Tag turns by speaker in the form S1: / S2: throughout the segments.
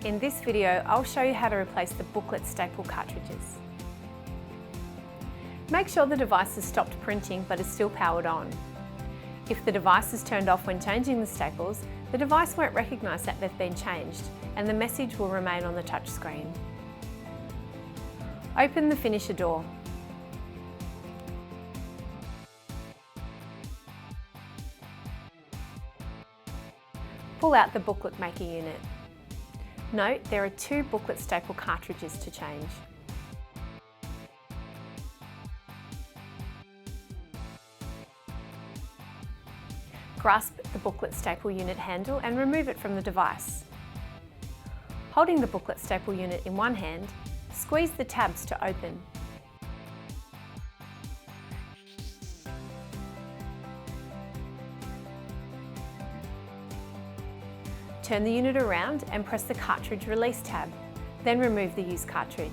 S1: In this video, I'll show you how to replace the booklet staple cartridges. Make sure the device has stopped printing but is still powered on. If the device is turned off when changing the staples, the device won't recognise that they've been changed and the message will remain on the touchscreen. Open the finisher door. Pull out the booklet maker unit. Note there are 2 booklet staple cartridges to change. Grasp the booklet staple unit handle and remove it from the device. Holding the booklet staple unit in one hand, squeeze the tabs to open. Turn the unit around and press the cartridge release tab, then remove the used cartridge.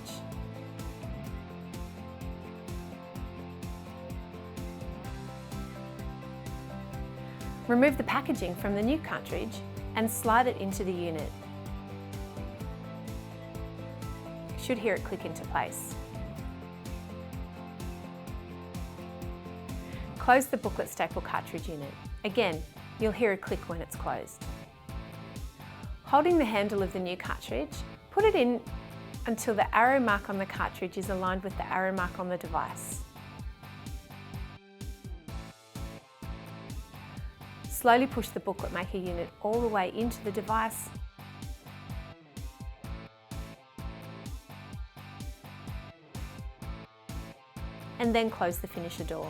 S1: Remove the packaging from the new cartridge and slide it into the unit. You should hear it click into place. Close the booklet staple cartridge unit. Again, you'll hear a click when it's closed. Holding the handle of the new cartridge, put it in until the arrow mark on the cartridge is aligned with the arrow mark on the device. Slowly push the booklet maker unit all the way into the device and then close the finisher door.